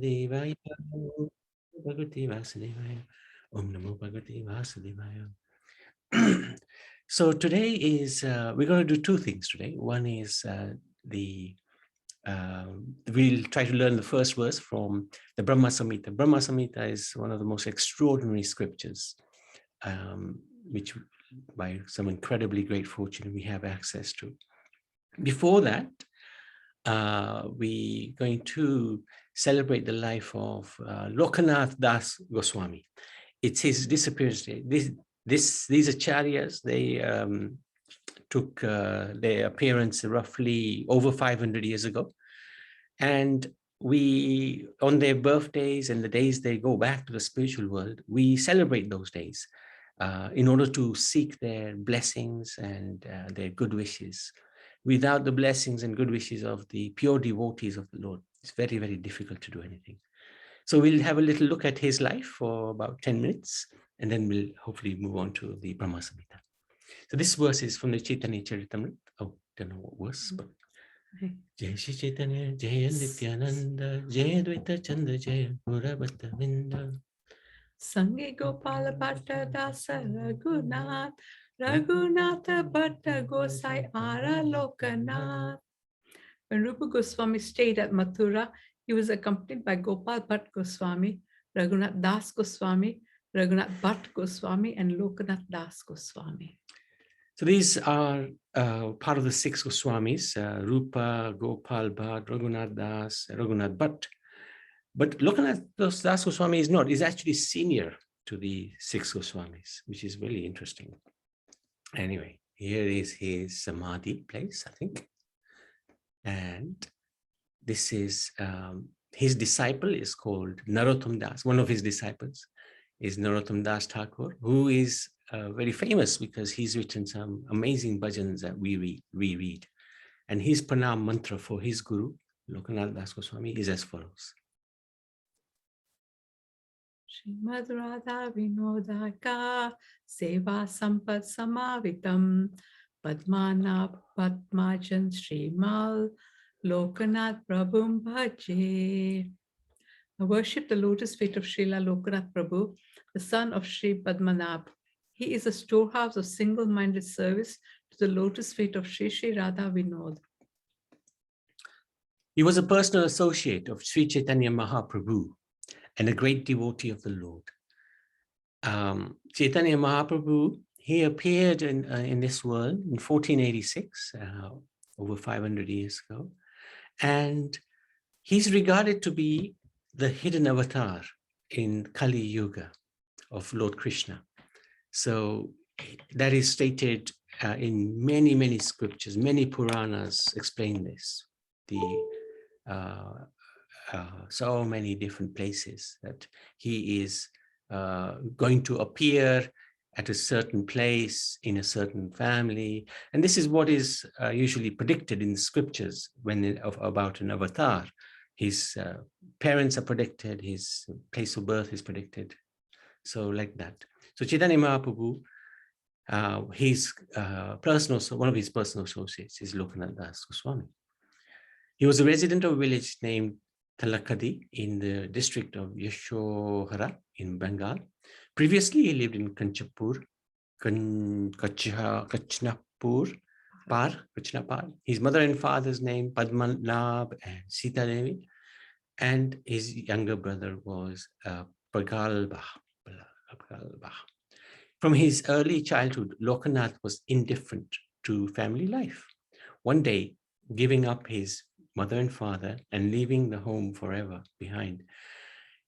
Devaya, Bhagavate Vasudevaya, Om Namo Bhagavate Vasudevaya. So today is, we're going to do two things today. One is we'll try to learn the first verse from the Brahma Samhita. Brahma Samhita is one of the most extraordinary scriptures, which by some incredibly great fortune we have access to. Before that, we're going to celebrate the life of Lokanath Das Goswami. It's his disappearance day. These acharyas, they took their appearance roughly over 500 years ago. And we, on their birthdays and the days they go back to the spiritual world, we celebrate those days in order to seek their blessings and their good wishes. Without the blessings and good wishes of the pure devotees of the Lord, it's very, very difficult to do anything. So we'll have a little look at his life for about 10 minutes, and then we'll hopefully move on to the Brahma Samhita. So this verse is from the Chaitanya Charitamrita. Oh, don't know what verse, but Jai Shri Chaitanya, Jaya Nityananda, Jaya Dvaita Chanda, Jaya Pura Bhatta Vinda. Sange Gopala Bhatta Dasa Raghunath, Raghunatha Bhatta Gosai Ara Lokanath. When Rupa Goswami stayed at Mathura, he was accompanied by Gopal Bhatt Goswami, Raghunath Das Goswami, Raghunath Bhatt Goswami, and Lokanath Das Goswami. So these are part of the six Goswamis, Rupa, Gopal Bhatt, Raghunath Das, Raghunath Bhatt. But Lokanath Das Goswami is not, is actually senior to the six Goswamis, which is really interesting. Anyway, here is his Samadhi place, I think. And this is, his disciple is called Narottam Das. One of his disciples is Narottam Das Thakur, who is very famous because he's written some amazing bhajans that we reread. And his pranam mantra for his guru, Lokanath Das Goswami, is as follows. Srimad Radha Vinodaka Seva Sampat Samavitam Padmanabh Padmajan Srimal Lokanath Prabhum Bhaje. I worship the lotus feet of Srila Lokanath Prabhu, the son of Sri Padmanabh. He is a storehouse of single-minded service to the lotus feet of Sri Sri Radha Vinod. He was a personal associate of Sri Chaitanya Mahaprabhu and a great devotee of the Lord. Chaitanya Mahaprabhu, he appeared in this world in 1486, over 500 years ago. And he's regarded to be the hidden avatar in Kali Yuga of Lord Krishna. So that is stated in many, many scriptures. Many Puranas explain this. So many different places that he is going to appear at a certain place in a certain family. And this is what is usually predicted in the scriptures about an avatar. His parents are predicted, his place of birth is predicted. So like that. So Chaitanya Mahaprabhu, one of his personal associates is Lokanath Das Goswami. He was a resident of a village named Talakadi in the district of Yashohara in Bengal. Previously, he lived in Kachnapur, Kachnapur. His mother and father's name Padmanabh and Sita Devi, and his younger brother was Pragalbha. From his early childhood, Lokanath was indifferent to family life. One day, giving up his mother and father and leaving the home forever behind,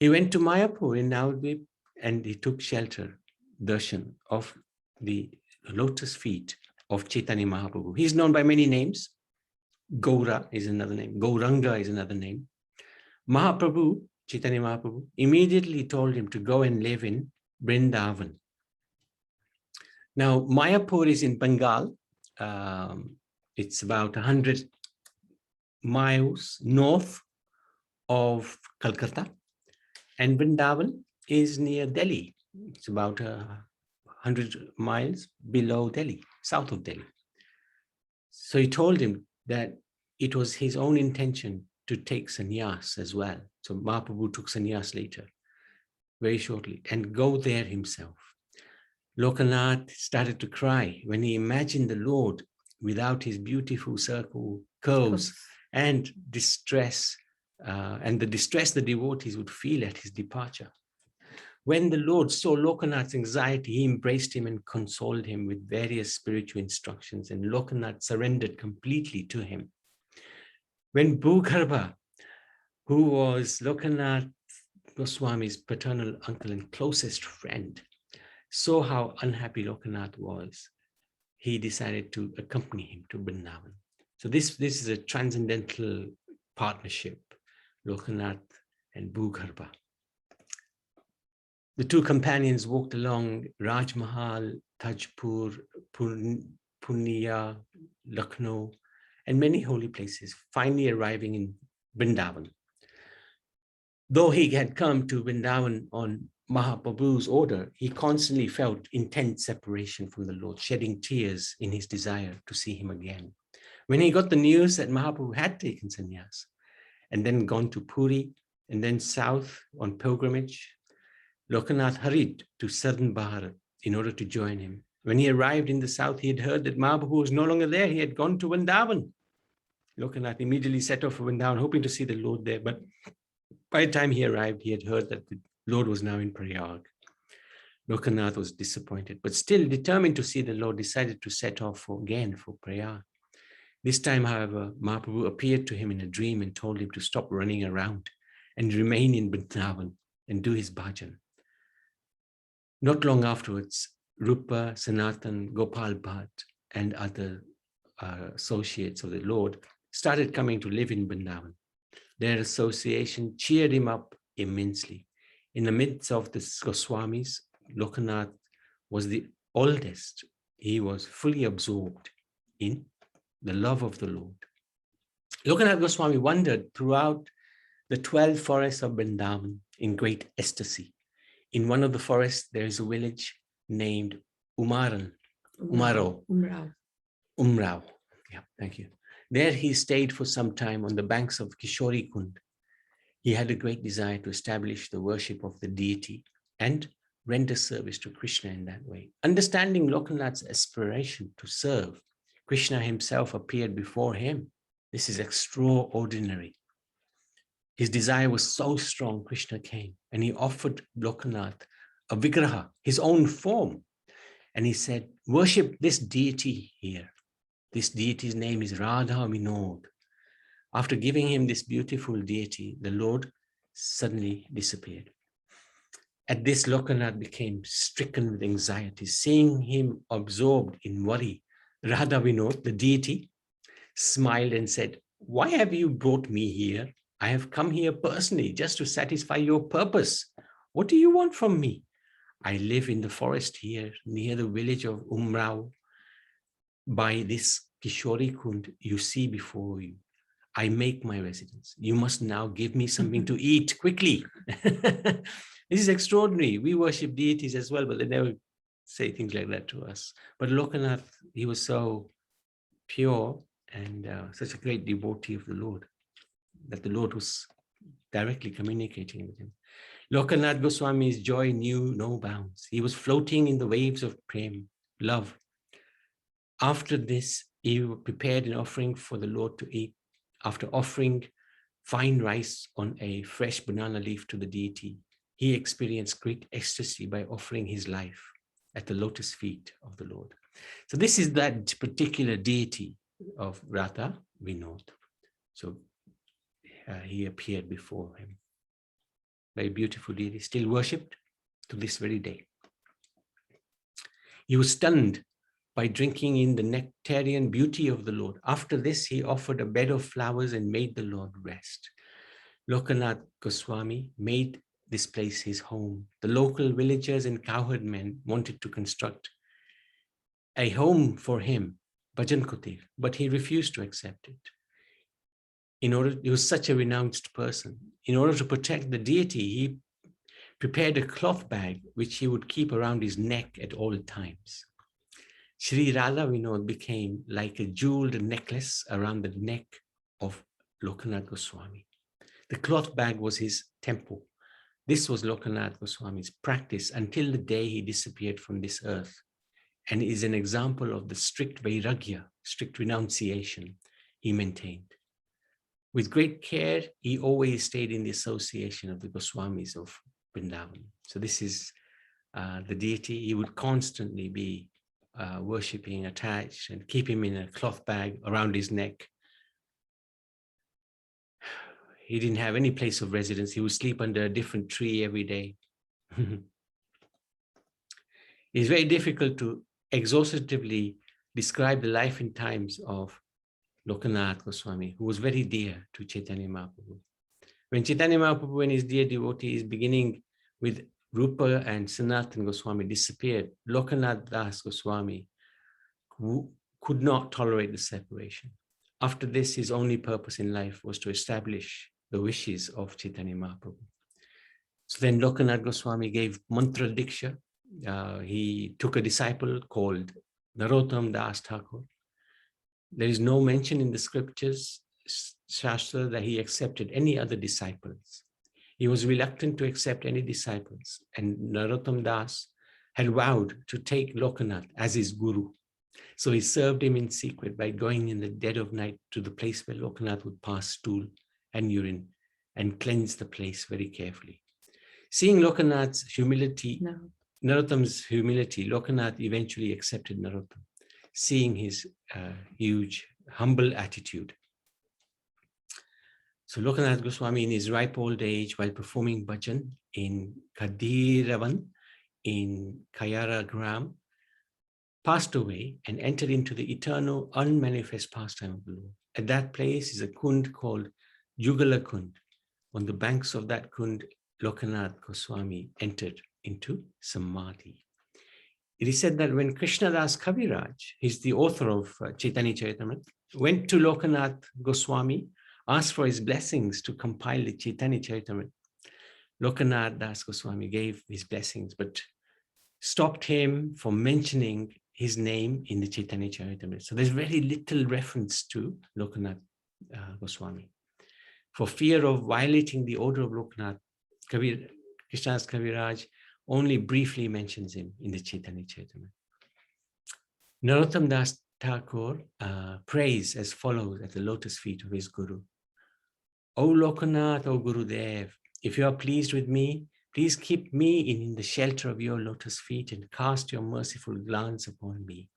he went to Mayapur in Navadvip and he took shelter, darshan, of the lotus feet of Chaitanya Mahaprabhu. He's known by many names. Gaura is another name. Gauranga is another name. Mahaprabhu, Chaitanya Mahaprabhu, immediately told him to go and live in Vrindavan. Now, Mayapur is in Bengal. It's about 100 miles north of Calcutta. And Vrindavan is near Delhi. It's about 100 miles below Delhi, south of Delhi. So he told him that it was his own intention to take sannyas as well So Mahaprabhu took sannyas later, very shortly, and go there himself. Lokanath started to cry when he imagined the Lord without his beautiful circle curves and distress, and the distress the devotees would feel at his departure. When the Lord saw Lokanath's anxiety, he embraced him and consoled him with various spiritual instructions, and Lokanath surrendered completely to him. When Bhugarbha, who was Lokanath Goswami's paternal uncle and closest friend, saw how unhappy Lokanath was, he decided to accompany him to Vrindavan. So this is a transcendental partnership, Lokanath and Bhugarbha. The two companions walked along Raj Mahal, Tajpur, Punya, Lucknow, and many holy places, finally arriving in Vrindavan. Though he had come to Vrindavan on Mahaprabhu's order, he constantly felt intense separation from the Lord, shedding tears in his desire to see him again. When he got the news that Mahaprabhu had taken sannyas and then gone to Puri and then south on pilgrimage, Lokanath hurried to southern Bharat in order to join him. When he arrived in the south, he had heard that Mahaprabhu was no longer there. He had gone to Vrindavan. Lokanath immediately set off for Vrindavan, hoping to see the Lord there. But by the time he arrived, he had heard that the Lord was now in Prayag. Lokanath was disappointed, but still determined to see the Lord, decided to set off again for Prayag. This time, however, Mahaprabhu appeared to him in a dream and told him to stop running around and remain in Vrindavan and do his bhajan. Not long afterwards, Rupa, Sanatan, Gopal Bhatt, and other associates of the Lord started coming to live in Vrindavan. Their association cheered him up immensely. In the midst of the Goswamis, Lokanath was the oldest. He was fully absorbed in the love of the Lord. Lokanath Goswami wandered throughout the 12 forests of Vrindavan in great ecstasy. In one of the forests, there is a village named Umrao. Yeah, thank you. There he stayed for some time on the banks of Kishori Kund. He had a great desire to establish the worship of the deity and render service to Krishna in that way. Understanding Lokanath's aspiration to serve, Krishna himself appeared before him. This is extraordinary. His desire was so strong, Krishna came and he offered Lokanath a vigraha, his own form. And he said, worship this deity here. This deity's name is Radha Vinod. After giving him this beautiful deity, the Lord suddenly disappeared. At this, Lokanath became stricken with anxiety, seeing him absorbed in worry. Radha Vinod, the deity, smiled and said, why have you brought me here? I have come here personally just to satisfy your purpose. What do you want from me? I live in the forest here near the village of Umrao. By this Kishori Kund you see before you, I make my residence. You must now give me something to eat quickly. This is extraordinary. We worship deities as well, but they never say things like that to us. But Lokanath, he was so pure and such a great devotee of the Lord, that the Lord was directly communicating with him. Lokanath Goswami's joy knew no bounds. He was floating in the waves of prem, love. After this, he prepared an offering for the Lord to eat. After offering fine rice on a fresh banana leaf to the deity, he experienced great ecstasy by offering his life at the lotus feet of the Lord. So this is that particular deity of Radha Vinod. So he appeared before him. Very beautiful deity, still worshipped to this very day. He was stunned by drinking in the nectarian beauty of the Lord. After this, he offered a bed of flowers and made the Lord rest. Lokanath Goswami made this place his home. The local villagers and cowherd men wanted to construct a home for him, Bhajan Kutir, but he refused to accept it. He was such a renounced person. In order to protect the deity, he prepared a cloth bag which he would keep around his neck at all times. Sri Radha Vinod became like a jeweled necklace around the neck of Lokanath Goswami. The cloth bag was his temple. This was Lokanath Goswami's practice until the day he disappeared from this earth, and is an example of the strict vairagya, strict renunciation he maintained. With great care, he always stayed in the association of the Goswamis of Vrindavan. So this is the deity. He would constantly be worshipping, attached, and keep him in a cloth bag around his neck. He didn't have any place of residence. He would sleep under a different tree every day. It's very difficult to exhaustively describe the life and times of Lokanath Goswami, who was very dear to Chaitanya Mahaprabhu. When Chaitanya Mahaprabhu and his dear devotees, beginning with Rupa and Sanatan Goswami, disappeared, Lokanath Das Goswami could not tolerate the separation. After this, his only purpose in life was to establish the wishes of Chaitanya Mahaprabhu. So then Lokanath Goswami gave mantra diksha. He took a disciple called Narottam Das Thakur. There is no mention in the scriptures, Shastra, that he accepted any other disciples. He was reluctant to accept any disciples, and Narottam Das had vowed to take Lokanath as his guru. So he served him in secret by going in the dead of night to the place where Lokanath would pass stool and urine and cleanse the place very carefully. Seeing Lokanath's humility, Narottam's humility, Lokanath eventually accepted Narottam, seeing his huge, humble attitude. So Lokanath Goswami, in his ripe old age, while performing bhajan in Kadiravan in Kayara Gram, passed away and entered into the eternal, unmanifest pastime of the Lord. At that place is a kund called Yugala Kund. On the banks of that kund, Lokanath Goswami entered into Samadhi. It is said that when Krishnadas Kaviraj, he's the author of Chaitanya Charitamrita, went to Lokanath Goswami, asked for his blessings to compile the Chaitanya Charitamrita, Lokanath Das Goswami gave his blessings, but stopped him from mentioning his name in the Chaitanya Charitamrita. So there's very little reference to Lokanath Goswami. For fear of violating the order of Lokanath, Krishnadas Kaviraj only briefly mentions him in the Chaitanya Charitamrita. Narottam Das Thakur prays as follows at the lotus feet of his Guru. O Lokanath, O Gurudev, if you are pleased with me, please keep me in the shelter of your lotus feet and cast your merciful glance upon me.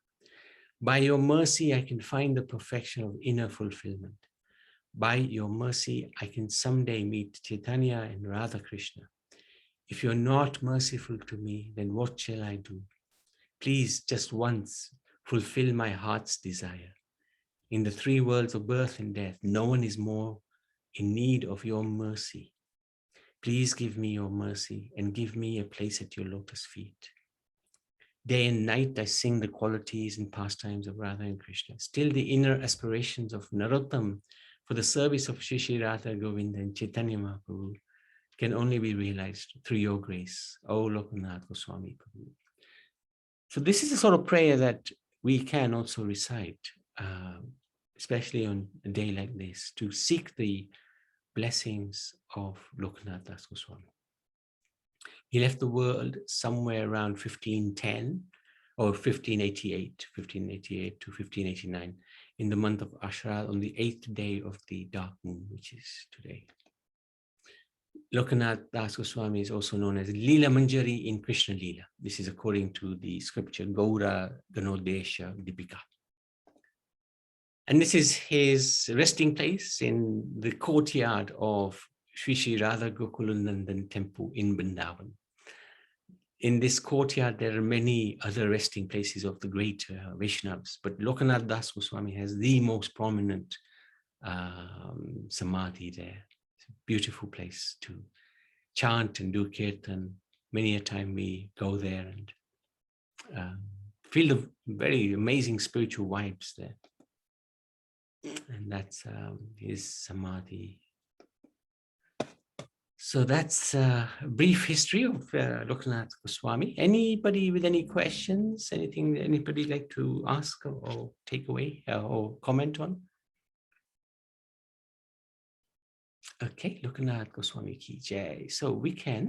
By your mercy, I can find the perfection of inner fulfillment. By your mercy, I can someday meet Chaitanya and Radha Krishna. If you're not merciful to me, then what shall I do? Please, just once, fulfill my heart's desire. In the three worlds of birth and death, no one is more in need of your mercy. Please give me your mercy and give me a place at your lotus feet. Day and night, I sing the qualities and pastimes of Radha and Krishna. Still, the inner aspirations of Narottam for the service of Shri Shri Radha Govinda and Chaitanya Mahaprabhu can only be realized through your grace, O Lokanath Goswami Prabhu. So this is a sort of prayer that we can also recite, especially on a day like this, to seek the blessings of Lokanath Das Goswami. He left the world somewhere around 1510 or 1588 to 1589 in the month of Ashara on the 8th day of the dark moon, which is today. Lokanath Das Goswami is also known as Leela Manjari in Krishna Leela. This is according to the scripture Gaura Ganodesha Dipika. And this is his resting place in the courtyard of Sri Sri Radha Gokulanandan temple in Vrindavan. In this courtyard, there are many other resting places of the great Vaishnavas, but Lokanath Das Goswami has the most prominent samadhi there. It's a beautiful place to chant and do kirtan. Many a time we go there and feel the very amazing spiritual vibes there. And that's his samadhi. So that's a brief history of Lokanath Goswami. Anybody with any questions? Anything anybody like to ask or take away or comment on? Okay, Lokanath Goswami ki jai. So we can